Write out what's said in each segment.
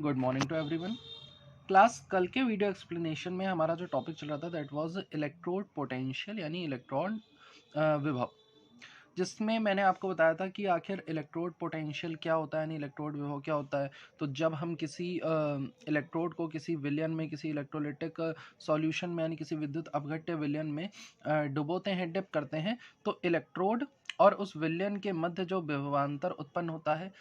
Good morning to everyone. Class कल के video explanation में हमारा जो टॉपिक चल रहा था दैट वाज इलेक्ट्रोड पोटेंशियल यानी इलेक्ट्रॉन विभव, जिसमें मैंने आपको बताया था कि आखिर इलेक्ट्रोड पोटेंशियल क्या होता है यानी इलेक्ट्रोड विभव क्या होता है। तो जब हम किसी इलेक्ट्रोड को किसी विलयन में, किसी इलेक्ट्रोलिटिक सॉल्यूशन में यानी किसी विद्युत अपघट्य विलयन में डुबोते हैं, डिप करते हैं, तो इलेक्ट्रोड और उस विलयन के मध्य जो विभवांतर उत्पन्न होता है,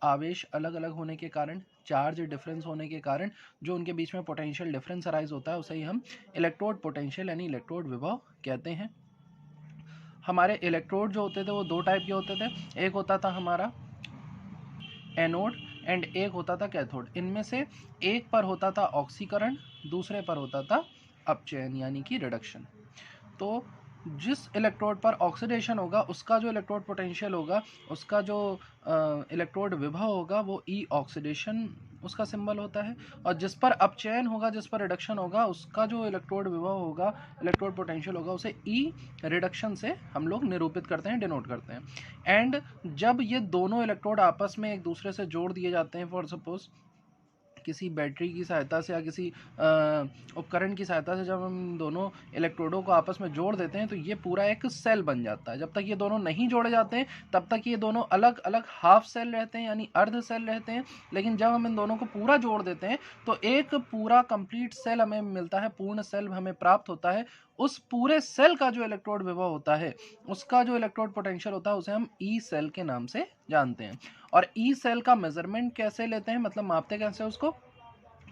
आवेश अलग अलग होने के कारण, चार्ज डिफरेंस होने के कारण जो उनके बीच में पोटेंशियल डिफरेंस अराइज होता है, उसे ही हम इलेक्ट्रोड पोटेंशियल यानी इलेक्ट्रोड विभव कहते हैं। हमारे इलेक्ट्रोड जो होते थे वो दो टाइप के होते थे, एक होता था हमारा एनोड एंड एक होता था कैथोड। इनमें से एक पर होता था ऑक्सीकरण, दूसरे पर होता था अपचयन यानी कि रिडक्शन। तो जिस इलेक्ट्रोड पर ऑक्सीडेशन होगा उसका जो इलेक्ट्रोड पोटेंशियल होगा, उसका जो इलेक्ट्रोड विभव होगा वो ई ऑक्सीडेशन उसका सिंबल होता है, और जिस पर अपचयन होगा, जिस पर रिडक्शन होगा, उसका जो इलेक्ट्रोड विभव होगा, इलेक्ट्रोड पोटेंशियल होगा, उसे ई रिडक्शन से हम लोग निरूपित करते हैं, डिनोट करते हैं। एंड जब ये दोनों इलेक्ट्रोड आपस में एक दूसरे से जोड़ दिए जाते हैं, फॉर सपोज किसी बैटरी की सहायता से या किसी उपकरण की सहायता से जब हम दोनों इलेक्ट्रोडों को आपस में जोड़ देते हैं, तो ये पूरा एक सेल बन जाता है। जब तक ये दोनों नहीं जोड़े जाते हैं तब तक ये दोनों अलग अलग हाफ सेल रहते हैं यानी अर्ध सेल रहते हैं। लेकिन जब हम इन दोनों को पूरा जोड़ देते हैं तो एक पूरा कंप्लीट सेल हमें मिलता है, पूर्ण सेल हमें प्राप्त होता है। उस पूरे सेल का जो इलेक्ट्रोड विभव होता है, उसका जो इलेक्ट्रोड पोटेंशियल होता है, उसे हम ई सेल के नाम से जानते हैं। और ई सेल का मेजरमेंट कैसे लेते हैं, मतलब मापते कैसे उसको,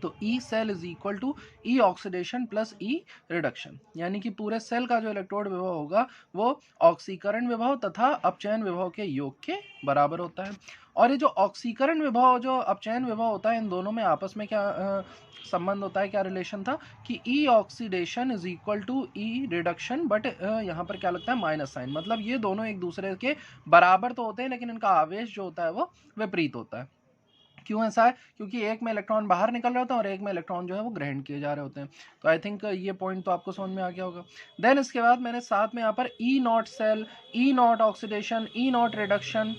तो E cell is equal to E oxidation plus E reduction, यानी कि पूरे सेल का जो इलेक्ट्रोड विभव होगा वो ऑक्सीकरण विभव तथा अपचयन विभव के योग के बराबर होता है। और ये जो ऑक्सीकरण विभव, जो अपचयन विभव होता है, इन दोनों में आपस में क्या संबंध होता है, क्या रिलेशन था कि E oxidation is equal to E reduction, but यहाँ पर क्या लगता है, माइनस साइन। मतलब ये दोनों एक दूसरे के बराबर तो होते हैं लेकिन इनका आवेश जो होता है वो विपरीत होता है। क्यों ऐसा है, क्योंकि एक में इलेक्ट्रॉन बाहर निकल रहे होते हैं और एक में इलेक्ट्रॉन जो है वो ग्रहण किए जा रहे होते हैं। तो आई थिंक ये पॉइंट तो आपको समझ में आ गया होगा। देन इसके बाद मैंने साथ में यहाँ पर E naught cell, E naught oxidation, E naught reduction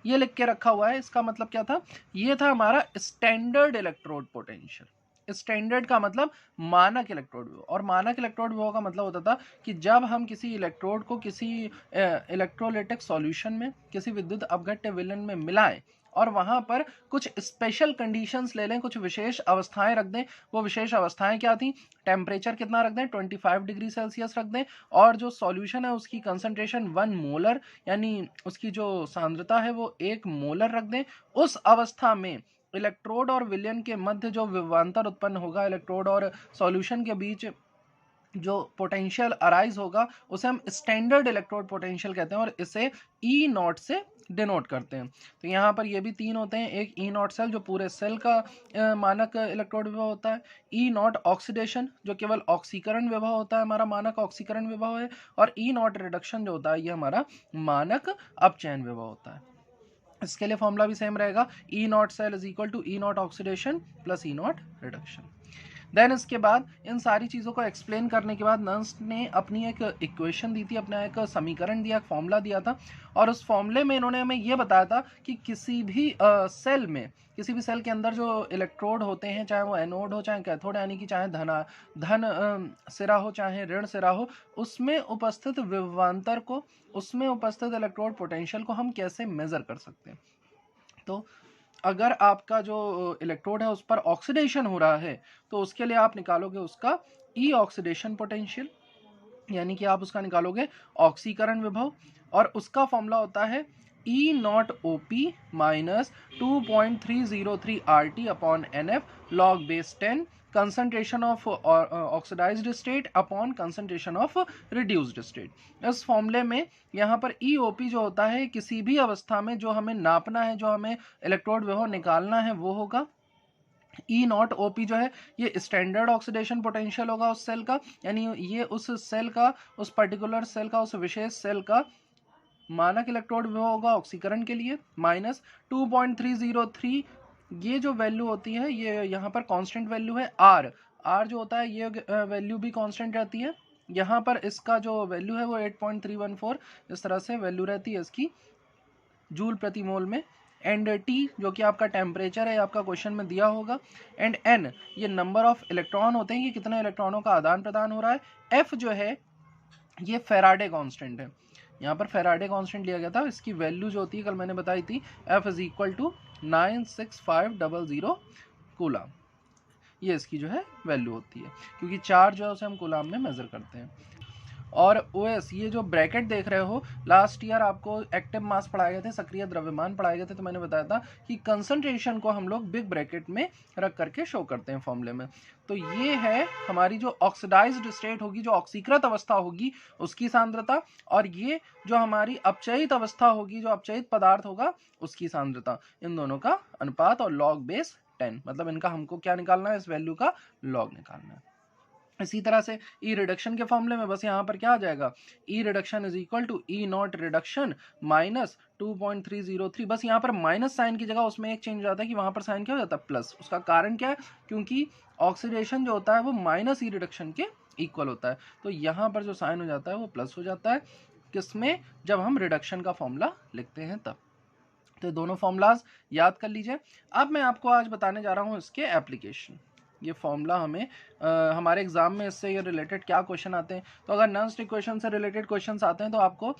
ये लिख के रखा हुआ है। इसका मतलब क्या था, ये था हमारा स्टैंडर्ड इलेक्ट्रोड पोटेंशियल। स्टैंडर्ड का मतलब मानक इलेक्ट्रोड विभव, और मानक इलेक्ट्रोड विभव का मतलब होता था कि जब हम किसी इलेक्ट्रोड को किसी इलेक्ट्रोलिटिक सॉल्यूशन में, किसी विद्युत अपघट्य विलयन में मिलाएं और वहां पर कुछ स्पेशल कंडीशंस ले लें, कुछ विशेष अवस्थाएं रख दें। वो विशेष अवस्थाएं क्या थी, टेम्परेचर कितना रख दें, 25 डिग्री सेल्सियस रख दें, और जो सॉल्यूशन है उसकी कंसंट्रेशन 1 मोलर यानी उसकी जो सांद्रता है वो 1 मोलर रख दें। उस अवस्था में इलेक्ट्रोड और विलयन के मध्य जो विभवांतर उत्पन्न होगा, इलेक्ट्रोड और सॉल्यूशन के बीच जो पोटेंशियल अराइज होगा, उसे हम स्टैंडर्ड इलेक्ट्रोड पोटेंशियल कहते हैं और इसे ई नॉट से डिनोट करते हैं। तो यहाँ पर ये भी तीन होते हैं, एक ई नॉट सेल जो पूरे सेल का मानक इलेक्ट्रोड विभव होता है, ई नॉट ऑक्सीडेशन जो केवल ऑक्सीकरण विभव होता है, हमारा मानक ऑक्सीकरण विभव है, और ई नॉट रिडक्शन जो होता है ये हमारा मानक अपचयन विभव होता है। इसके लिए फॉर्मूला भी सेम रहेगा, E naught cell is equal to E naught oxidation plus E naught reduction. Then इसके बाद इन सारी चीज़ों को एक्सप्लेन करने के बाद नर्स ने अपनी एक इक्वेशन दी थी, अपना एक समीकरण दिया, एक फॉर्मूला दिया था, और उस फॉर्मूले में इन्होंने हमें ये बताया था कि किसी भी सेल में, किसी भी सेल के अंदर जो इलेक्ट्रोड होते हैं, चाहे वो एनोड हो चाहे कैथोड, यानी कि चाहे धन सिरा हो चाहे ऋण सिरा हो, उसमें उपस्थित विभवांतर को, उसमें उपस्थित इलेक्ट्रोड पोटेंशियल को हम कैसे मेजर कर सकते हैं। तो अगर आपका जो इलेक्ट्रोड है उस पर ऑक्सीडेशन हो रहा है तो उसके लिए आप निकालोगे उसका ई ऑक्सीडेशन पोटेंशियल, यानी कि आप उसका निकालोगे ऑक्सीकरण विभव, और उसका फॉर्मूला होता है E naught O P minus 2.303 R T upon N F log base 10 concentration of oxidised state upon concentration of reduced state. इस फॉर्मूले में यहाँ पर ई ओ पी जो होता है, किसी भी अवस्था में जो हमें नापना है, जो हमें इलेक्ट्रोड विभव निकालना है, वो होगा ई नॉट ओ पी जो है ये स्टैंडर्ड ऑक्सीडेशन पोटेंशियल होगा उस सेल का, यानी ये उस सेल का, उस पर्टिकुलर सेल का, उस विशेष सेल का मानक इलेक्ट्रोड विभव होगा ऑक्सीकरण के लिए, माइनस 2.303 ये जो वैल्यू होती है ये यहाँ पर कांस्टेंट वैल्यू है। आर जो होता है ये वैल्यू भी कांस्टेंट रहती है। यहाँ पर इसका जो वैल्यू है वो 8.314 इस तरह से वैल्यू रहती है इसकी जूल प्रति मोल में, एंड टी जो कि आपका टेम्परेचर है, आपका क्वेश्चन में दिया होगा, एंड एन ये नंबर ऑफ इलेक्ट्रॉन होते हैं कि कितने इलेक्ट्रॉनों का आदान प्रदान हो रहा है, एफ जो है ये फेराडे कांस्टेंट है, यहाँ पर फेराडे कांस्टेंट लिया गया था, इसकी वैल्यू जो होती है कल मैंने बताई थी, F is equal to 96500 coulomb, ये इसकी जो है वैल्यू होती है, क्योंकि चार्ज जो है उसे हम कूलाम में मेजर करते हैं। और ओएस ये जो ब्रैकेट देख रहे हो, लास्ट ईयर आपको एक्टिव मास पढ़ाए गए थे, सक्रिय द्रव्यमान पढ़ाए गए थे, तो मैंने बताया था कि कंसंट्रेशन को हम लोग बिग ब्रैकेट में रख करके शो करते हैं फॉर्मूले में। तो ये है हमारी जो ऑक्सीडाइज्ड स्टेट होगी, जो ऑक्सीकृत अवस्था होगी उसकी सांद्रता, और ये जो हमारी अपचयित अवस्था होगी, जो अपचयित पदार्थ होगा उसकी सांद्रता, इन दोनों का अनुपात और log बेस 10, मतलब इनका हमको क्या निकालना है, इस वैल्यू का लॉग निकालना है। इसी तरह से ई रिडक्शन के फॉर्मूले में बस यहाँ पर क्या आ जाएगा, E reduction is equal to E naught reduction minus 2.303, बस यहाँ पर माइनस साइन की जगह उसमें एक चेंज हो जाता है कि वहाँ पर साइन क्या हो जाता है, प्लस। उसका कारण क्या है, क्योंकि ऑक्सीडेशन जो होता है वो माइनस ई रिडक्शन के इक्वल होता है, तो यहाँ पर जो साइन हो जाता है वो प्लस हो जाता है, किसमें, जब हम रिडक्शन का फॉर्मूला लिखते हैं तब। तो दोनों फॉर्मूलाज याद कर लीजिए। अब मैं आपको आज बताने जा रहा हूँ इसके एप्लीकेशन, ये फॉर्मूला हमें हमारे एग्जाम में इससे ये रिलेटेड क्या क्वेश्चन आते हैं। तो अगर नॉन स्टिक क्वेश्चन से रिलेटेड क्वेश्चंस आते हैं तो आपको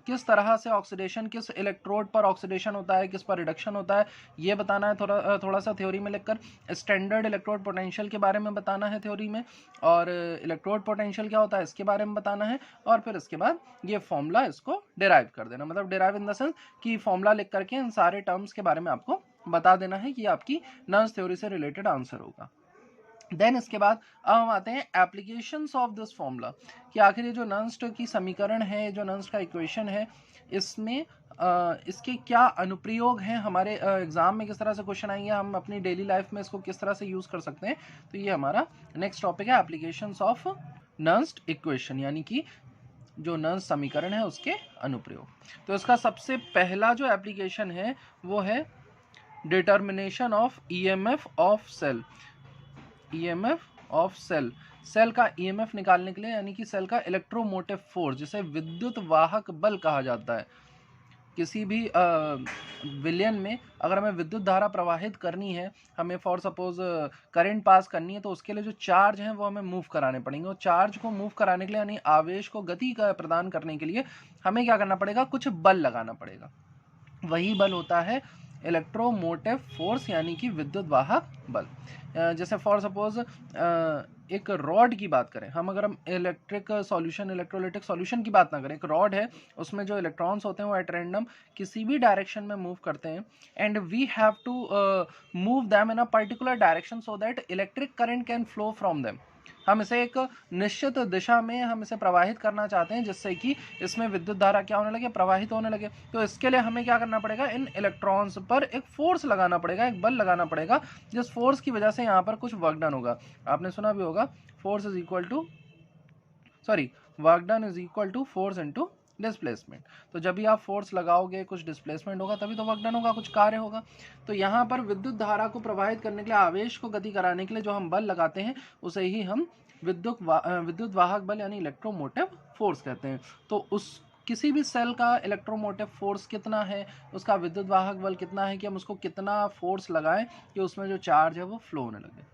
किस तरह से ऑक्सीडेशन, किस इलेक्ट्रोड पर ऑक्सीडेशन होता है, किस पर रिडक्शन होता है, ये बताना है थोड़ा सा थ्योरी में लिखकर। स्टैंडर्ड इलेक्ट्रोड पोटेंशियल के बारे में बताना है थ्योरी में, और इलेक्ट्रोड पोटेंशियल क्या होता है इसके बारे में बताना है, और फिर इसके बाद ये फॉर्मूला इसको डिराइव कर देना, मतलब डिराइव इन द सेंस कि फॉर्मूला लिख करके इन सारे टर्म्स के बारे में आपको बता देना है कि आपकी नर्स थ्योरी से रिलेटेड आंसर होगा। देन इसके बाद अब हम आते हैं एप्लीकेशंस ऑफ दिस फॉर्मूला, कि आखिर ये जो नर्स्ट की समीकरण है, जो नर्स्ट का इक्वेशन है, इसमें इसके क्या अनुप्रयोग हैं, हमारे एग्जाम में किस तरह से क्वेश्चन आएंगे, हम अपनी डेली लाइफ में इसको किस तरह से यूज कर सकते हैं। तो ये हमारा नेक्स्ट टॉपिक है, एप्लीकेशंस ऑफ नर्स्ट इक्वेशन, यानी कि जो नर्स समीकरण है उसके अनुप्रयोग। तो इसका सबसे पहला जो एप्लीकेशन है वो है determination of EMF of cell, EMF of cell, cell का ईएमएफ निकालने के लिए, यानी कि सेल का इलेक्ट्रोमोटिव फोर्स, जिसे विद्युत वाहक बल कहा जाता है। किसी भी विलयन में अगर हमें विद्युत धारा प्रवाहित करनी है, हमें फॉर सपोज करंट पास करनी है, तो उसके लिए जो चार्ज हैं वो हमें मूव कराने पड़ेंगे, और चार्ज को मूव कराने के लिए, यानी आवेश को गति का प्रदान करने के लिए हमें क्या करना पड़ेगा, कुछ बल लगाना पड़ेगा। वही बल होता है इलेक्ट्रोमोटिव फोर्स, यानी कि विद्युत वाहक बल। जैसे फॉर सपोज एक रॉड की बात करें हम, अगर हम इलेक्ट्रिक सॉल्यूशन, इलेक्ट्रोलाइटिक सॉल्यूशन की बात ना करें, एक रॉड है, उसमें जो इलेक्ट्रॉन्स होते हैं वो एट रैंडम किसी भी डायरेक्शन में मूव करते हैं, and we have to move them in a particular direction so that electric current can flow from them. हम इसे एक निश्चित दिशा में हम इसे प्रवाहित करना चाहते हैं, जिससे कि इसमें विद्युत धारा क्या होने लगे, प्रवाहित होने लगे। तो इसके लिए हमें क्या करना पड़ेगा, इन इलेक्ट्रॉन्स पर एक फोर्स लगाना पड़ेगा, एक बल लगाना पड़ेगा, जिस फोर्स की वजह से यहाँ पर कुछ वर्क डन होगा। आपने सुना भी होगा, force is equal to work done is equal to force into displacement. तो जब भी आप फोर्स लगाओगे, कुछ डिस्प्लेसमेंट होगा, तभी तो वर्क डन होगा, कुछ कार्य होगा। तो यहाँ पर विद्युत धारा को प्रवाहित करने के लिए, आवेश को गति कराने के लिए जो हम बल लगाते हैं उसे ही हम विद्युत वाहक बल यानी इलेक्ट्रोमोटिव फोर्स कहते हैं। तो उस किसी भी सेल का इलेक्ट्रोमोटिव फोर्स कितना है, उसका विद्युत वाहक बल कितना है, कि हम उसको कितना फोर्स लगाएं कि उसमें जो चार्ज है वो फ्लो होने लगे।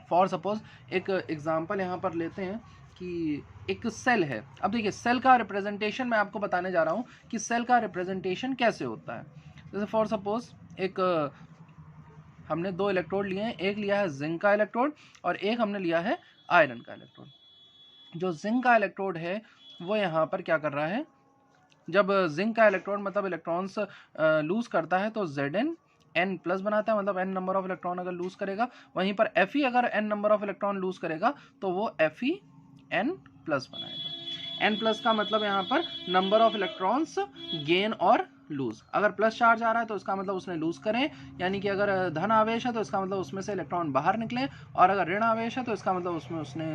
फॉर सपोज एक एग्जांपल यहाँ पर लेते हैं कि एक सेल है। अब देखिए, सेल का रिप्रेजेंटेशन मैं आपको बताने जा रहा हूँ कि सेल का रिप्रेजेंटेशन कैसे होता है। जैसे फॉर सपोज एक हमने दो इलेक्ट्रोड लिए हैं, एक लिया है जिंक का इलेक्ट्रोड और एक हमने लिया है आयरन का इलेक्ट्रोड। जो जिंक का इलेक्ट्रोड है वो यहाँ पर क्या कर रहा है, जब जिंक का इलेक्ट्रोड मतलब इलेक्ट्रॉन्स लूज करता है तो Zn n प्लस बनाता है, मतलब n नंबर ऑफ इलेक्ट्रॉन अगर लूज करेगा। वहीं पर Fe अगर n number of electron lose करेगा तो वो Fe n प्लस बनाएगा। n प्लस का मतलब यहाँ पर नंबर ऑफ इलेक्ट्रॉन्स गेन और लूज। अगर प्लस चार्ज आ रहा है तो इसका मतलब उसने लूज करें, यानी कि अगर धन आवेश है तो इसका मतलब उसमें से इलेक्ट्रॉन बाहर निकले, और अगर ऋण आवेश है तो इसका मतलब उसमें उसने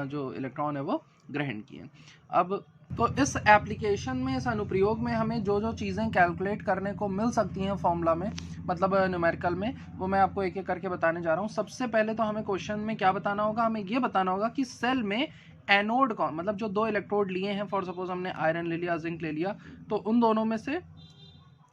जो इलेक्ट्रॉन है वो ग्रहण किए। अब तो इस एप्लीकेशन में, इस अनुप्रयोग में हमें जो जो चीज़ें कैलकुलेट करने को मिल सकती हैं फॉर्मूला में, मतलब न्यूमेरिकल में, वो मैं आपको एक एक करके बताने जा रहा हूँ। सबसे पहले तो हमें क्वेश्चन में क्या बताना होगा, हमें ये बताना होगा कि सेल में एनोड कौन, मतलब जो दो इलेक्ट्रोड लिए हैं, फॉर सपोज हमने आयरन ले लिया, जिंक ले लिया, तो उन दोनों में से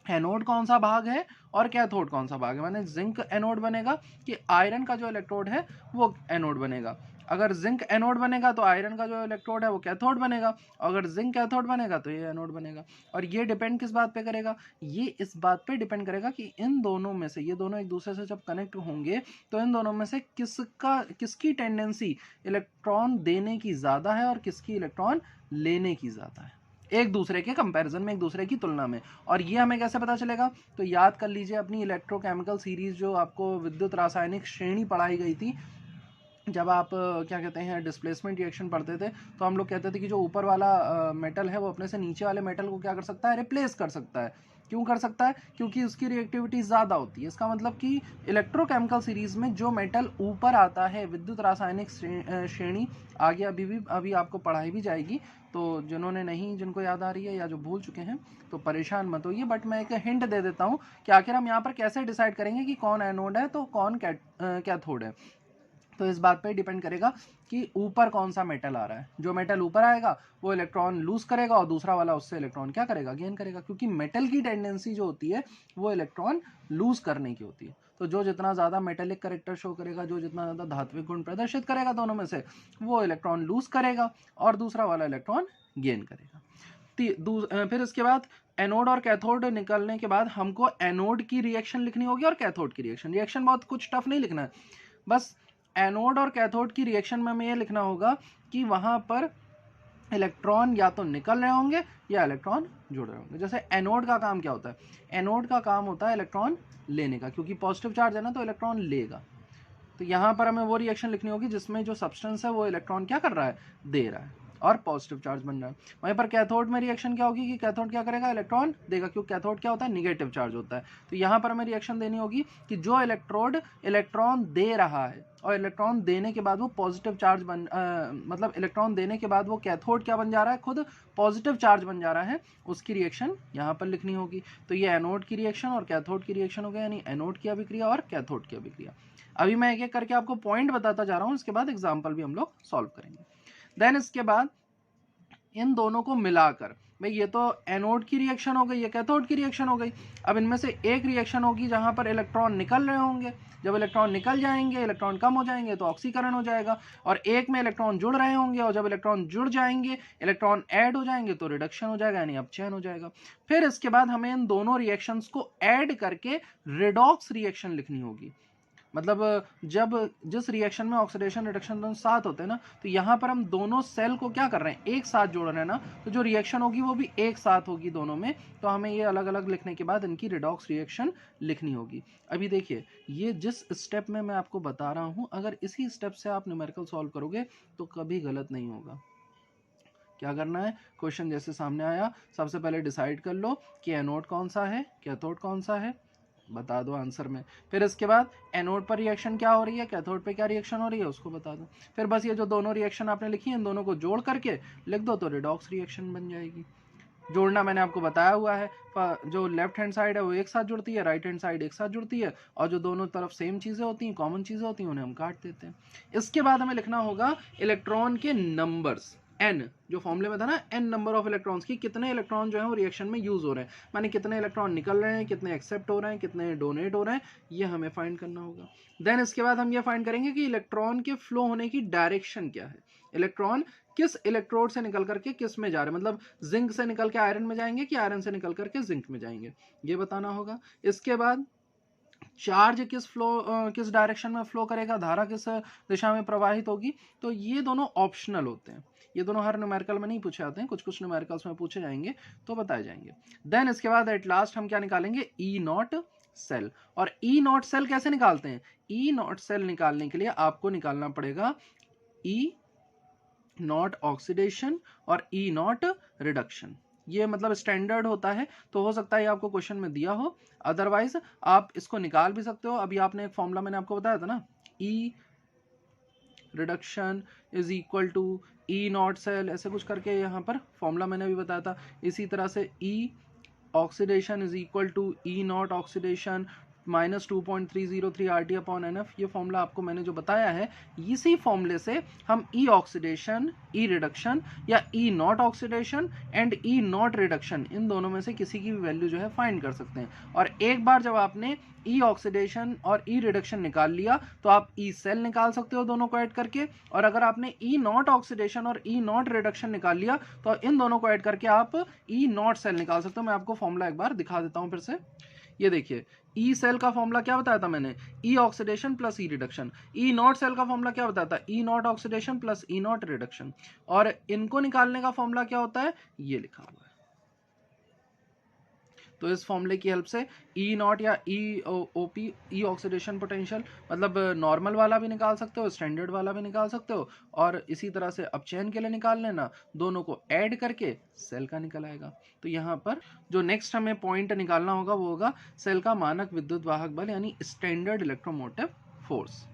एनोड कौन सा भाग है और कैथोड कौन सा भाग है, माने जिंक एनोड बनेगा कि आयरन का जो इलेक्ट्रोड है वो एनोड बनेगा। अगर जिंक एनोड बनेगा तो आयरन का जो इलेक्ट्रोड है वो कैथोड बनेगा, अगर जिंक कैथोड बनेगा तो ये एनोड बनेगा। और ये डिपेंड किस बात पे करेगा, ये इस बात पे डिपेंड करेगा कि इन दोनों में से, ये दोनों एक दूसरे से जब कनेक्ट होंगे तो इन दोनों में से किसकी टेंडेंसी इलेक्ट्रॉन देने की ज़्यादा है और किसकी इलेक्ट्रॉन लेने की ज़्यादा है, एक दूसरे के कंपैरिजन में, एक दूसरे की तुलना में। और ये हमें कैसे पता चलेगा, तो याद कर लीजिए अपनी इलेक्ट्रोकेमिकल सीरीज जो आपको विद्युत रासायनिक श्रेणी पढ़ाई गई थी। जब आप क्या कहते हैं डिस्प्लेसमेंट रिएक्शन पढ़ते थे तो हम लोग कहते थे कि जो ऊपर वाला मेटल है वो अपने से नीचे वाले मेटल को क्या कर सकता है, रिप्लेस कर सकता है। क्यों कर सकता है, क्योंकि उसकी रिएक्टिविटी ज़्यादा होती है। इसका मतलब कि इलेक्ट्रोकेमिकल सीरीज में जो मेटल ऊपर आता है विद्युत रासायनिक श्रेणी, आगे अभी आपको पढ़ाई भी जाएगी, तो जिन्होंने नहीं, जिनको याद आ रही है या जो भूल चुके हैं तो परेशान मत होइए, बट मैं एक हिंट दे देता हूँ कि आखिर हम यहाँ पर कैसे डिसाइड करेंगे कि कौन एनोड है तो कौन कैथोड है। तो इस बात पे डिपेंड करेगा कि ऊपर कौन सा मेटल आ रहा है। जो मेटल ऊपर आएगा वो इलेक्ट्रॉन लूज करेगा और दूसरा वाला उससे इलेक्ट्रॉन क्या करेगा, गेन करेगा, क्योंकि मेटल की टेंडेंसी जो होती है वो इलेक्ट्रॉन लूज करने की होती है। तो जो जितना ज़्यादा मेटेलिक करेक्टर शो करेगा, जो जितना ज़्यादा धात्विक गुण प्रदर्शित करेगा दोनों में से, वो इलेक्ट्रॉन लूज करेगा और दूसरा वाला इलेक्ट्रॉन गेन करेगा। फिर इसके बाद एनोड और कैथोड निकलने के बाद हमको एनोड की रिएक्शन लिखनी होगी और कैथोड की रिएक्शन बहुत कुछ टफ नहीं लिखना है, बस एनोड और कैथोड की रिएक्शन में हमें ये लिखना होगा कि वहां पर इलेक्ट्रॉन या तो निकल रहे होंगे या इलेक्ट्रॉन जुड़ रहे होंगे। जैसे एनोड का काम क्या होता है, एनोड का काम होता है इलेक्ट्रॉन लेने का, क्योंकि पॉजिटिव चार्ज है ना तो इलेक्ट्रॉन लेगा। तो यहाँ पर हमें वो रिएक्शन लिखनी होगी जिसमें जो सब्सटेंस है वो इलेक्ट्रॉन क्या कर रहा है, दे रहा है और पॉजिटिव चार्ज बन रहा है। वहीं पर कैथोड में रिएक्शन क्या होगी कि कैथोड क्या करेगा, इलेक्ट्रॉन देगा, क्योंकि कैथोड क्या होता है, निगेटिव चार्ज होता है। तो यहाँ पर हमें रिएक्शन देनी होगी कि जो इलेक्ट्रोड इलेक्ट्रॉन दे रहा है और इलेक्ट्रॉन देने के बाद वो पॉजिटिव चार्ज मतलब इलेक्ट्रॉन देने के बाद वो कैथोड क्या बन जा रहा है, खुद पॉजिटिव चार्ज बन जा रहा है, उसकी रिएक्शन यहाँ पर लिखनी होगी। तो ये एनोड की रिएक्शन और कैथोड की रिएक्शन हो गया, यानी एनोड की अभिक्रिया और कैथोड की अभिक्रिया। अभी मैं एक एक करके आपको पॉइंट बताता जा रहा हूं, इसके बाद एग्जाम्पल भी हम लोग सॉल्व करेंगे। देन इसके बाद इन दोनों को मिलाकर, भाई ये तो एनोड की रिएक्शन हो गई, ये कैथोड की रिएक्शन हो गई। अब इनमें से एक रिएक्शन होगी जहां पर इलेक्ट्रॉन निकल रहे होंगे, जब इलेक्ट्रॉन निकल जाएंगे, इलेक्ट्रॉन कम हो जाएंगे तो ऑक्सीकरण हो जाएगा। और एक में इलेक्ट्रॉन जुड़ रहे होंगे और जब इलेक्ट्रॉन जुड़ जाएंगे, इलेक्ट्रॉन ऐड हो जाएंगे तो रिडक्शन हो जाएगा, यानी अपचयन हो जाएगा। फिर इसके बाद हमें इन दोनों रिएक्शंस को ऐड करके रिडॉक्स रिएक्शन लिखनी होगी। मतलब जब जिस रिएक्शन में ऑक्सीडेशन रिडक्शन दोनों साथ होते हैं ना, तो यहाँ पर हम दोनों सेल को क्या कर रहे हैं, एक साथ जोड़ रहे हैं ना, तो जो रिएक्शन होगी वो भी एक साथ होगी दोनों में। तो हमें ये अलग अलग लिखने के बाद इनकी रिडॉक्स रिएक्शन लिखनी होगी। अभी देखिए, ये जिस स्टेप में मैं आपको बता रहा हूँ, अगर इसी स्टेप से आप न्यूमेरिकल सॉल्व करोगे तो कभी गलत नहीं होगा। क्या करना है, क्वेश्चन जैसे सामने आया, सबसे पहले डिसाइड कर लो कि एनोड कौन सा है, कैथोड कौन सा है, बता दो आंसर में। फिर इसके बाद एनोड पर रिएक्शन क्या हो रही है, कैथोड पे क्या रिएक्शन हो रही है, उसको बता दो। फिर बस ये जो दोनों रिएक्शन आपने लिखी है, इन दोनों को जोड़ करके लिख दो तो रिडॉक्स रिएक्शन बन जाएगी। जोड़ना मैंने आपको बताया हुआ है, जो लेफ्ट हैंड साइड है वो एक साथ जुड़ती है, राइट हैंड साइड एक साथ जुड़ती है, और जो दोनों तरफ सेम चीज़ें होती हैं, कॉमन चीज़ें होती हैं, उन्हें हम काट देते हैं। इसके बाद हमें लिखना होगा इलेक्ट्रॉन के नंबर्स, एन, जो फॉर्मूले में था ना, एन नंबर ऑफ इलेक्ट्रॉन्स की, कितने इलेक्ट्रॉन जो है वो रिएक्शन में यूज हो रहे हैं, माने कितने इलेक्ट्रॉन निकल रहे हैं, कितने एक्सेप्ट हो रहे हैं, कितने डोनेट हो रहे हैं, ये हमें फाइंड करना होगा। देन इसके बाद हम ये फाइंड करेंगे कि इलेक्ट्रॉन के फ्लो होने की डायरेक्शन क्या है, इलेक्ट्रॉन किस इलेक्ट्रोड से निकल करके किस में जा रहे हैं, मतलब जिंक से निकल के आयरन में जाएंगे कि आयरन से निकल करके जिंक में जाएंगे, ये बताना होगा। इसके बाद चार्ज किस डायरेक्शन में फ्लो करेगा, धारा किस दिशा में प्रवाहित होगी, तो ये दोनों ऑप्शनल होते हैं, ये दोनों हर न्यूमेरिकल में नहीं पूछे जाते हैं, कुछ कुछ न्यूमेरिकल्स में पूछे जाएंगे तो बताए जाएंगे। देन इसके बाद एट लास्ट हम क्या निकालेंगे, ई नॉट सेल। और ई नॉट सेल कैसे निकालते हैं, ई नॉट सेल निकालने के लिए आपको निकालना पड़ेगा ई नॉट ऑक्सीडेशन और ई नॉट रिडक्शन। ये मतलब स्टैंडर्ड होता है, तो हो सकता है आपको क्वेश्चन में दिया हो, अदरवाइज आप इसको निकाल भी सकते हो। अभी आपने एक फॉर्मूला मैंने आपको बताया था ना, E reduction is equal to E naught cell, ऐसे कुछ करके यहाँ पर फॉर्मूला मैंने भी बताया था। इसी तरह से E oxidation is equal to E naught oxidation -2.303 RT/NF। ये फॉर्मूला आपको मैंने जो बताया है, इसी फॉर्मूले से हम ई ऑक्सीडेशन, ई रिडक्शन या E naught oxidation and E naught reduction, इन दोनों में से किसी की भी वैल्यू जो है फाइंड कर सकते हैं। और एक बार जब आपने ई ऑक्सीडेशन और ई रिडक्शन निकाल लिया तो आप ई सेल निकाल सकते हो दोनों को ऐड करके, और अगर आपने ई नॉट ऑक्सीडेशन और ई नॉट रिडक्शन निकाल लिया तो इन दोनों को ऐड करके आप ई नॉट सेल निकाल सकते हो। मैं आपको फॉर्मूला एक बार दिखा देता हूं फिर से। ये देखिए, ई सेल का फॉर्मूला क्या बताया था मैंने, E oxidation plus E reduction. E naught cell का फॉर्मूला क्या बताया था, E naught oxidation plus E naught reduction. और इनको निकालने का फॉर्मूला क्या होता है, ये लिखा हुआ है। तो इस फॉर्मूले की हेल्प से ई नॉट या ई ओपी, ई ऑक्सीडेशन पोटेंशियल, मतलब नॉर्मल वाला भी निकाल सकते हो, स्टैंडर्ड वाला भी निकाल सकते हो, और इसी तरह से अपचयन के लिए निकाल लेना, दोनों को ऐड करके सेल का निकल आएगा। तो यहाँ पर जो नेक्स्ट हमें पॉइंट निकालना होगा वो होगा सेल का मानक विद्युत वाहक बल, यानी स्टैंडर्ड इलेक्ट्रोमोटिव फोर्स।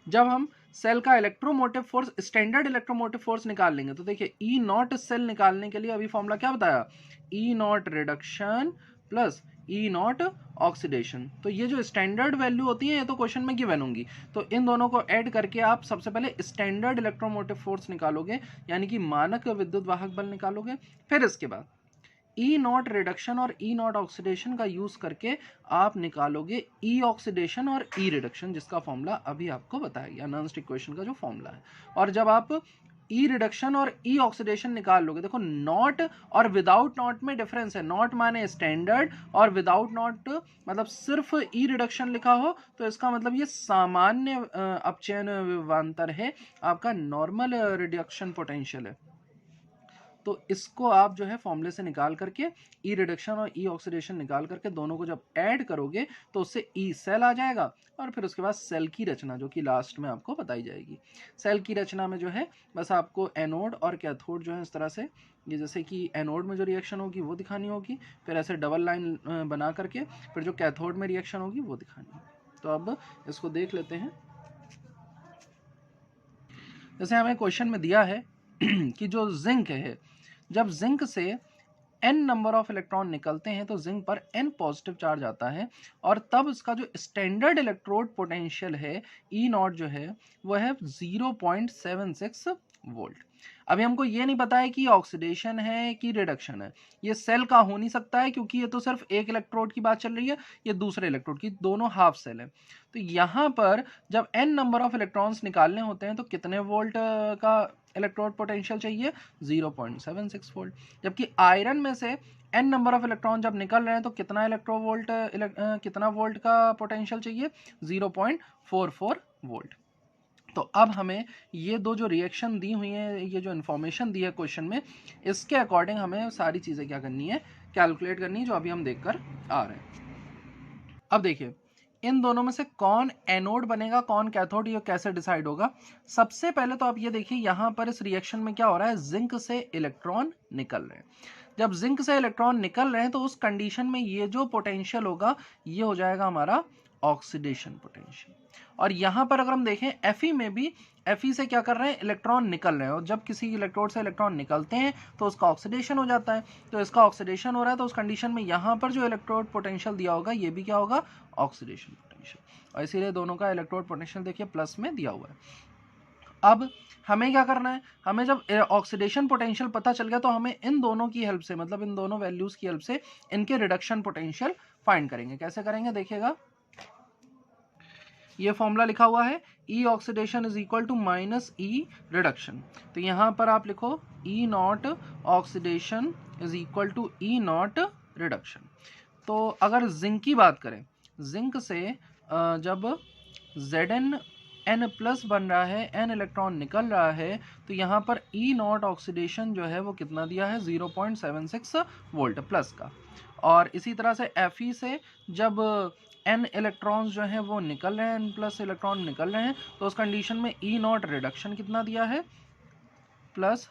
जब हम सेल का electromotive force, standard electromotive force निकाल लेंगे तो देखिए, ई नॉट सेल निकालने के लिए अभी फॉर्मूला क्या बताया, E naught reduction plus E naught oxidation. तो ये जो स्टैंडर्ड वैल्यू होती है ये तो क्वेश्चन में गिवन होंगी, तो इन दोनों को ऐड करके आप सबसे पहले स्टैंडर्ड इलेक्ट्रोमोटिव फोर्स निकालोगे, यानी कि मानक विद्युत वाहक बल निकालोगे। फिर इसके बाद ई नॉट रिडक्शन और ई नॉट ऑक्सीडेशन का यूज करके आप निकालोगे ई ऑक्सीडेशन और ई रिडक्शन, जिसका फॉर्मूला अभी आपको बताया गया, नॉन इक्वेशन का जो फॉर्मूला है। और जब आप ई रिडक्शन और ई ऑक्सीडेशन निकाल लोगे, देखो नॉट और विदाउट नॉट में डिफरेंस है। नॉट माने स्टैंडर्ड और विदाउट नॉट मतलब सिर्फ ई रिडक्शन लिखा हो तो इसका मतलब ये सामान्य अपचयन विभवांतर है, आपका नॉर्मल रिडक्शन पोटेंशियल है। तो इसको आप जो है फॉर्मूले से निकाल करके ई रिडक्शन और ई ऑक्सीडेशन निकाल करके दोनों को जब ऐड करोगे तो उससे ई सेल आ जाएगा, और फिर उसके बाद सेल की रचना जो कि लास्ट में आपको बताई जाएगी। सेल की रचना में जो है बस आपको एनोड और कैथोड जो है इस तरह से, ये जैसे कि एनोड में जो रिएक्शन होगी वो दिखानी होगी, फिर ऐसे डबल लाइन बना करके फिर जो कैथोड में रिएक्शन होगी वो दिखानी होगी। तो अब इसको देख लेते हैं। जैसे हमें क्वेश्चन में दिया है कि जो जिंक है, जब जिंक से n नंबर ऑफ इलेक्ट्रॉन निकलते हैं तो जिंक पर n पॉजिटिव चार्ज आता है, और तब इसका जो स्टैंडर्ड इलेक्ट्रोड पोटेंशियल है ई नॉट जो है वो है 0.76 वोल्ट। अभी हमको ये नहीं पता है कि ऑक्सीडेशन है कि रिडक्शन है, ये सेल का हो नहीं सकता है क्योंकि ये तो सिर्फ एक इलेक्ट्रोड की बात चल रही है, ये दूसरे इलेक्ट्रोड की, दोनों हाफ सेल है। तो यहाँ पर जब n नंबर ऑफ इलेक्ट्रॉन्स निकालने होते हैं तो कितने वोल्ट का इलेक्ट्रोड पोटेंशियल चाहिए, 0.76 वोल्ट। जबकि आयरन में से n नंबर ऑफ इलेक्ट्रॉन जब निकल रहे हैं तो कितना कितना वोल्ट का पोटेंशियल चाहिए, 0.44 वोल्ट। तो अब हमें ये दो जो रिएक्शन दी हुई है, ये जो इन्फॉर्मेशन दी है क्वेश्चन में, इसके अकॉर्डिंग हमें सारी चीज़ें क्या करनी है, कैलकुलेट करनी है, जो अभी हम देख कर आ रहे हैं। अब देखिए, इन दोनों में से कौन एनोड बनेगा कौन कैथोड, ये कैसे डिसाइड होगा। सबसे पहले तो आप ये देखिए, यहाँ पर इस रिएक्शन में क्या हो रहा है, जिंक से इलेक्ट्रॉन निकल रहे हैं। जब जिंक से इलेक्ट्रॉन निकल रहे हैं तो उस कंडीशन में ये जो पोटेंशियल होगा ये हो जाएगा हमारा ऑक्सीडेशन पोटेंशियल। और यहाँ पर अगर हम देखें Fe में भी, Fe से क्या कर रहे हैं, इलेक्ट्रॉन निकल रहे हैं, और जब किसी इलेक्ट्रोड से इलेक्ट्रॉन निकलते हैं तो उसका ऑक्सीडेशन हो जाता है। तो इसका ऑक्सीडेशन हो रहा है तो उस कंडीशन में यहाँ पर जो इलेक्ट्रोड पोटेंशियल दिया होगा ये भी क्या होगा, ऑक्सीडेशन पोटेंशियल। और इसीलिए दोनों का इलेक्ट्रोड पोटेंशियल देखिए प्लस में दिया हुआ है। अब हमें क्या करना है, हमें जब ऑक्सीडेशन पोटेंशियल पता चल गया तो हमें इन दोनों की हेल्प से, मतलब इन दोनों वैल्यूज की हेल्प से इनके रिडक्शन पोटेंशियल फाइंड करेंगे। कैसे करेंगे देखिएगा, ये फॉर्मूला लिखा हुआ है, E oxidation is equal to minus E reduction. तो यहाँ पर आप लिखो E naught oxidation is equal to E naught reduction. तो अगर जिंक की बात करें, जिंक से जब Zn प्लस बन रहा है, n इलेक्ट्रॉन निकल रहा है, तो यहाँ पर ई नॉट ऑक्सीडेशन जो है वो कितना दिया है, 0.76 वोल्ट प्लस का। और इसी तरह से Fe से जब n इलेक्ट्रॉन्स जो हैं वो निकल रहे हैं, n प्लस इलेक्ट्रॉन निकल रहे हैं, तो उस कंडीशन में ई नॉट रिडक्शन कितना दिया है, plus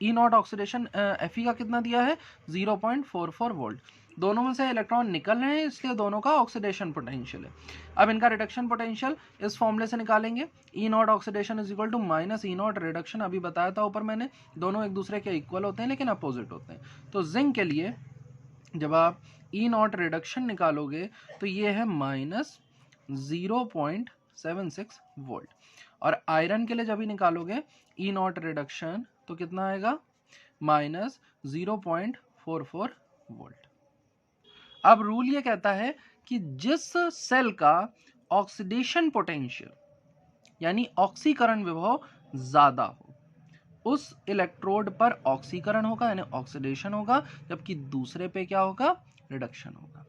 E naught oxidation Fe का कितना दिया है, 0.44 वोल्ट। दोनों में से इलेक्ट्रॉन निकल रहे हैं इसलिए दोनों का ऑक्सीडेशन पोटेंशियल है। अब इनका रिडक्शन पोटेंशियल इस फॉर्मूले से निकालेंगे, E naught oxidation is equal to minus E naught reduction. अभी बताया था ऊपर मैंने, दोनों एक दूसरे के इक्वल होते हैं लेकिन अपोजिट होते हैं। तो जिंक के लिए जब आप ई नॉट रिडक्शन निकालोगे तो ये है -0.76 वोल्ट, और आयरन के लिए जब भी निकालोगे ई नॉट रिडक्शन तो कितना आएगा, -0.44 वोल्ट। अब रूल ये कहता है कि जिस सेल का ऑक्सीडेशन पोटेंशियल यानी ऑक्सीकरण विभव ज्यादा हो उस इलेक्ट्रोड पर ऑक्सीकरण होगा यानी ऑक्सीडेशन होगा, जबकि दूसरे पे क्या होगा, रिडक्शन होगा।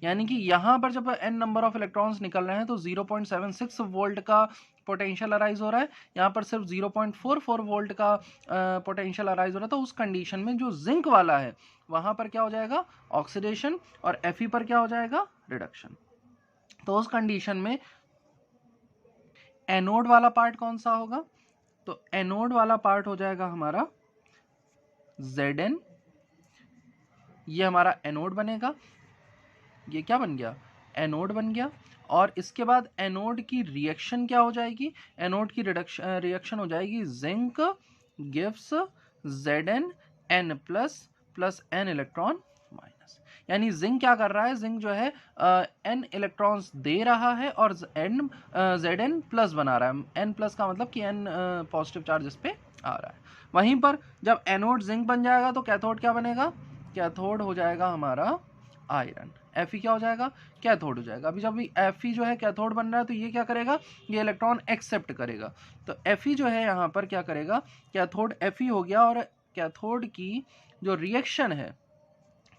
यानी कि यहां पर जब n नंबर ऑफ इलेक्ट्रॉन्स निकल रहे हैं तो 0.76 वोल्ट का पोटेंशियल अराइज हो रहा है, यहाँ पर सिर्फ 0.44 वोल्ट का पोटेंशियल अराइज हो रहा है। तो उस कंडीशन में जो जिंक वाला है वहां पर क्या हो जाएगा, ऑक्सीडेशन, और Fe पर क्या हो जाएगा, रिडक्शन। तो उस कंडीशन में एनोड वाला पार्ट कौन सा होगा, तो एनोड वाला पार्ट हो जाएगा हमारा Zn, ये हमारा एनोड बनेगा, ये क्या बन गया, एनोड बन गया। और इसके बाद एनोड की रिएक्शन क्या हो जाएगी, एनोड की रिएक्शन हो जाएगी zinc gives Zn n plus n electron minus. यानी जिंक क्या कर रहा है, जिंक जो है n इलेक्ट्रॉन्स दे रहा है और Zn प्लस बना रहा है। n प्लस का मतलब कि n पॉजिटिव चार्ज इस पे आ रहा है। वहीं पर जब एनोड जिंक बन जाएगा तो कैथोड क्या बनेगा, कैथोड हो जाएगा हमारा आयरन। Fe क्या हो जाएगा, कैथोड हो जाएगा। अभी जब भी Fe जो है कैथोड बन रहा है तो ये क्या करेगा, ये इलेक्ट्रॉन एक्सेप्ट करेगा। तो Fe जो है यहाँ पर क्या करेगा, कैथोड Fe हो गया, और कैथोड की जो रिएक्शन है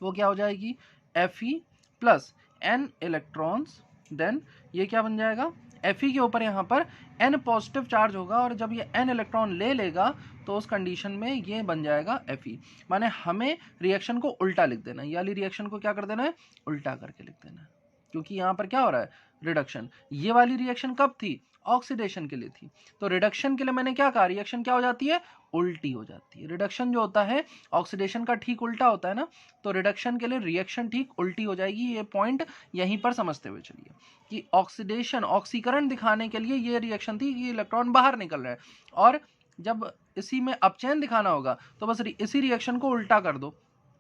वो क्या हो जाएगी, Fe plus n electrons, then ये क्या बन जाएगा, Fe के ऊपर यहाँ पर n पॉजिटिव चार्ज होगा, और जब ये n इलेक्ट्रॉन ले लेगा तो उस कंडीशन में ये बन जाएगा Fe। माने हमें रिएक्शन को उल्टा लिख देना है, ये वाली रिएक्शन को क्या कर देना है, उल्टा करके लिख देना है, क्योंकि यहाँ पर क्या हो रहा है, रिडक्शन। ये वाली रिएक्शन कब थी, ऑक्सीडेशन के लिए थी। तो रिडक्शन के लिए मैंने क्या कहा, रिएक्शन क्या हो जाती है, उल्टी हो जाती है। रिडक्शन जो होता है ऑक्सीडेशन का ठीक उल्टा होता है ना, तो रिडक्शन के लिए रिएक्शन ठीक उल्टी हो जाएगी। ये पॉइंट यहीं पर समझते हुए चलिए कि ऑक्सीडेशन, ऑक्सीकरण दिखाने के लिए ये रिएक्शन थी कि इलेक्ट्रॉन बाहर निकल रहा है, और जब इसी में अपचयन दिखाना होगा तो बस इसी रिएक्शन को उल्टा कर दो,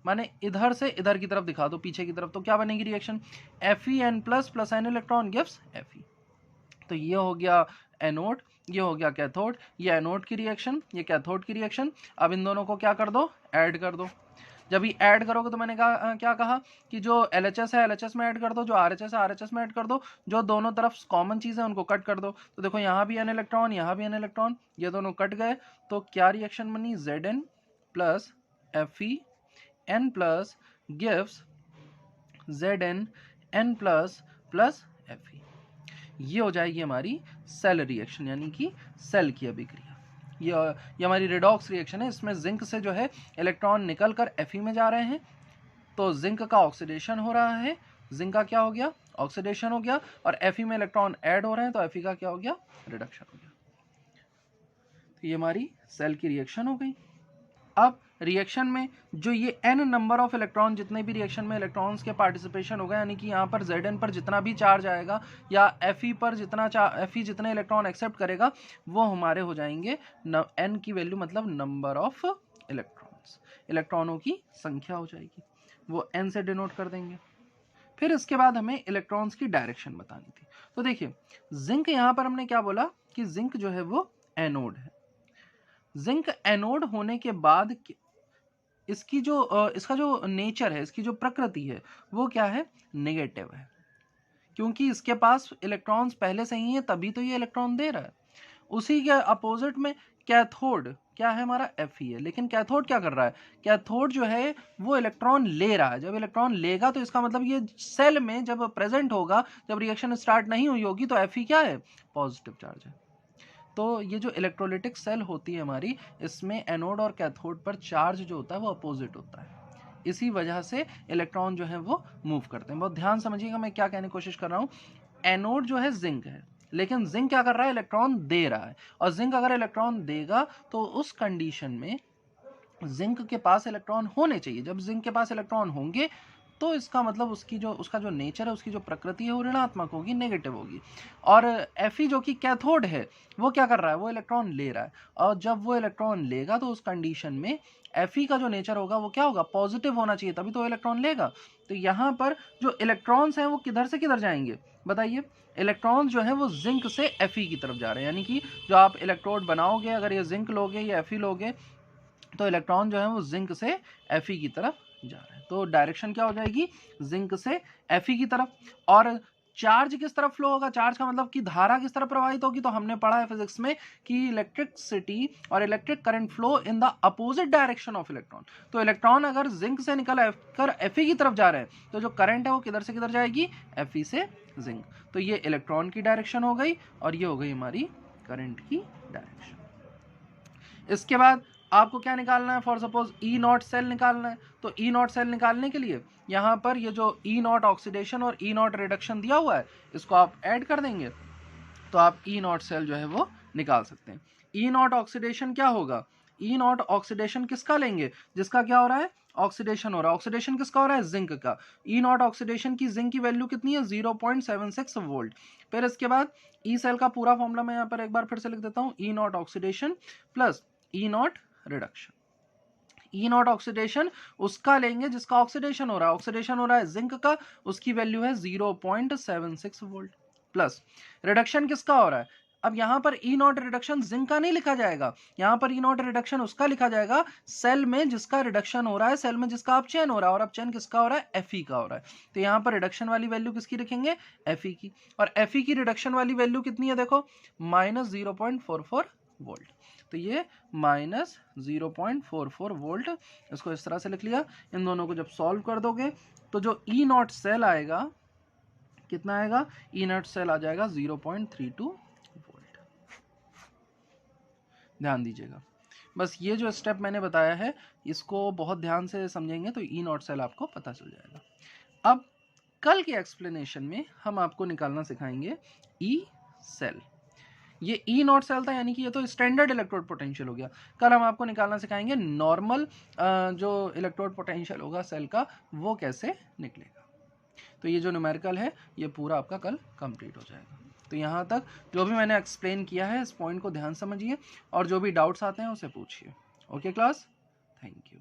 माने इधर से इधर की तरफ दिखा दो, पीछे की तरफ। तो क्या बनेगी reaction, Fe n plus n electron gives Fe। तो ये हो गया एनोड, ये हो गया कैथोड, ये एनोड की रिएक्शन, ये कैथोड की रिएक्शन। अब इन दोनों को क्या कर दो, ऐड कर दो। जब ये ऐड करोगे तो मैंने कहा क्या कहा कि जो LHS है LHS में ऐड कर दो, जो RHS है RHS में ऐड कर दो, जो दोनों तरफ कॉमन चीज़ है उनको कट कर दो। तो देखो यहाँ भी n इलेक्ट्रॉन, यहाँ भी n इलेक्ट्रॉन, ये दोनों कट गए। तो क्या रिएक्शन बनी, Zn plus Fe n plus gives Zn n plus Fe। ये हो जाएगी हमारी सेल रिएक्शन, यानी कि सेल की अभिक्रिया। ये हमारी रेडॉक्स रिएक्शन है। इसमें जिंक से जो है इलेक्ट्रॉन निकल कर Fe में जा रहे हैं, तो जिंक का ऑक्सीडेशन हो रहा है, जिंक का क्या हो गया, ऑक्सीडेशन हो गया, और Fe में इलेक्ट्रॉन ऐड हो रहे हैं तो Fe का क्या हो गया, रिडक्शन हो गया। तो ये हमारी सेल की रिएक्शन हो गई। अब रिएक्शन में जो ये n नंबर ऑफ इलेक्ट्रॉन, जितने भी रिएक्शन में इलेक्ट्रॉन्स के पार्टिसिपेशन होगा, यानी कि यहाँ पर Zn पर जितना भी चार्ज आएगा या Fe पर Fe जितने इलेक्ट्रॉन एक्सेप्ट करेगा वो हमारे हो जाएंगे n की वैल्यू, मतलब नंबर ऑफ इलेक्ट्रॉन्स, इलेक्ट्रॉनों की संख्या हो जाएगी, वो n से डिनोट कर देंगे। फिर इसके बाद हमें इलेक्ट्रॉन्स की डायरेक्शन बतानी थी। तो देखिए जिंक, यहाँ पर हमने क्या बोला कि जिंक जो है वो एनोड है। जिंक एनोड होने के बाद इसकी जो इसका जो नेचर है, इसकी जो प्रकृति है वो क्या है, नेगेटिव है, क्योंकि इसके पास इलेक्ट्रॉन्स पहले से ही है तभी तो ये इलेक्ट्रॉन दे रहा है। उसी के अपोजिट में कैथोड क्या है, हमारा Fe है, लेकिन कैथोड क्या कर रहा है, कैथोड जो है वो इलेक्ट्रॉन ले रहा है। जब इलेक्ट्रॉन लेगा तो इसका मतलब ये सेल में जब प्रेजेंट होगा, जब रिएक्शन स्टार्ट नहीं हुई होगी, तो Fe क्या है, पॉजिटिव चार्ज है। तो ये जो इलेक्ट्रोलिटिक सेल होती है हमारी, इसमें एनोड और कैथोड पर चार्ज जो होता है वो अपोजिट होता है। इसी वजह से इलेक्ट्रॉन जो है वो मूव करते हैं। बहुत ध्यान समझिएगा मैं क्या कहने की कोशिश कर रहा हूँ। एनोड जो है जिंक है, लेकिन जिंक क्या कर रहा है, इलेक्ट्रॉन दे रहा है, और जिंक अगर इलेक्ट्रॉन देगा तो उस कंडीशन में जिंक के पास इलेक्ट्रॉन होने चाहिए। जब जिंक के पास इलेक्ट्रॉन होंगे तो इसका मतलब उसका जो नेचर है, उसकी जो प्रकृति है वो ऋणात्मक होगी, नेगेटिव होगी। और Fe जो कि कैथोड है वो क्या कर रहा है, वो इलेक्ट्रॉन ले रहा है, और जब वो इलेक्ट्रॉन लेगा तो उस कंडीशन में Fe का जो नेचर होगा वो क्या होगा, पॉजिटिव होना चाहिए, तभी तो इलेक्ट्रॉन लेगा। तो यहाँ पर जो इलेक्ट्रॉन्स हैं वो किधर से किधर जाएंगे बताइए, इलेक्ट्रॉन्स जो है वो जिंक से Fe की तरफ जा रहे हैं, यानी कि जो आप इलेक्ट्रोड बनाओगे, अगर ये जिंक लोगे या Fe लोगे, तो इलेक्ट्रॉन जो है वो जिंक से Fe की तरफ जा रहे हैं। तो डायरेक्शन क्या हो जाएगी, जिंक से Fe की तरफ। और चार्ज किस तरफ फ्लो होगा, चार्ज का मतलब कि धारा किस तरफ प्रवाहित होगी, तो हमने पढ़ा है फिजिक्स में कि इलेक्ट्रिसिटी और electric current flow in the opposite direction of electron. तो इलेक्ट्रॉन अगर जिंक से निकल कर Fe की तरफ जा रहे हैं, तो जो करंट है वो किधर से किधर जाएगी, Fe से जिंक। तो ये इलेक्ट्रॉन की डायरेक्शन हो गई, और ये हो गई हमारी करंट की डायरेक्शन। इसके बाद आपको क्या निकालना है, for suppose E naught cell निकालना है। तो ई नॉट सेल निकालने के लिए यहाँ पर ये जो ई नॉट ऑक्सीडेशन और ई नॉट रिडक्शन दिया हुआ है, इसको आप ऐड कर देंगे तो आप ई नॉट सेल जो है वो निकाल सकते हैं। ई नॉट ऑक्सीडेशन क्या होगा, ई नॉट ऑक्सीडेशन किसका लेंगे, जिसका क्या हो रहा है, ऑक्सीडेशन हो रहा है। ऑक्सीडेशन किसका हो रहा है, जिंक का। ई नॉट ऑक्सीडेशन की जिंक की वैल्यू कितनी है, 0.76 वोल्ट। फिर इसके बाद ई सेल का पूरा फॉर्मूला मैं यहाँ पर एक बार फिर से लिख देता हूँ, E naught oxidation plus E naught reduction. E naught oxidation उसका लेंगे जिसका ऑक्सीडेशन हो रहा है, ऑक्सीडेशन हो रहा है जिंक का, उसकी वैल्यू है 0.76 वोल्ट। प्लस रिडक्शन किसका हो रहा है, अब यहां पर ई नॉट रिडक्शन जिंक का नहीं लिखा जाएगा, यहां पर ई नॉट रिडक्शन उसका लिखा जाएगा सेल में जिसका रिडक्शन हो रहा है, सेल में जिसका अपचयन हो रहा है, और अपचयन किसका हो रहा है, Fe का हो रहा है। तो यहां पर रिडक्शन वाली वैल्यू किसकी लिखेंगे, Fe की। और Fe की रिडक्शन वाली वैल्यू कितनी है, देखो -0.44 वोल्ट। तो ये -0.44 वोल्ट, इसको इस तरह से लिख लिया। इन दोनों को जब सॉल्व कर दोगे तो जो ई नॉट सेल आएगा कितना आएगा, ई नॉट सेल आ जाएगा 0.32 वोल्ट। ध्यान दीजिएगा, बस ये जो स्टेप मैंने बताया है इसको बहुत ध्यान से समझेंगे तो ई नॉट सेल आपको पता चल जाएगा। अब कल के एक्सप्लेनेशन में हम आपको निकालना सिखाएंगे ई सेल। ये ई नॉट सेल था, यानी कि ये तो स्टैंडर्ड इलेक्ट्रोड पोटेंशियल हो गया। कल हम आपको निकालना सिखाएंगे नॉर्मल जो इलेक्ट्रोड पोटेंशियल होगा सेल का, वो कैसे निकलेगा। तो ये जो न्यूमेरिकल है ये पूरा आपका कल कंप्लीट हो जाएगा। तो यहाँ तक जो भी मैंने एक्सप्लेन किया है इस पॉइंट को ध्यान समझिए, और जो भी डाउट्स आते हैं उसे पूछिए। Okay class, thank you.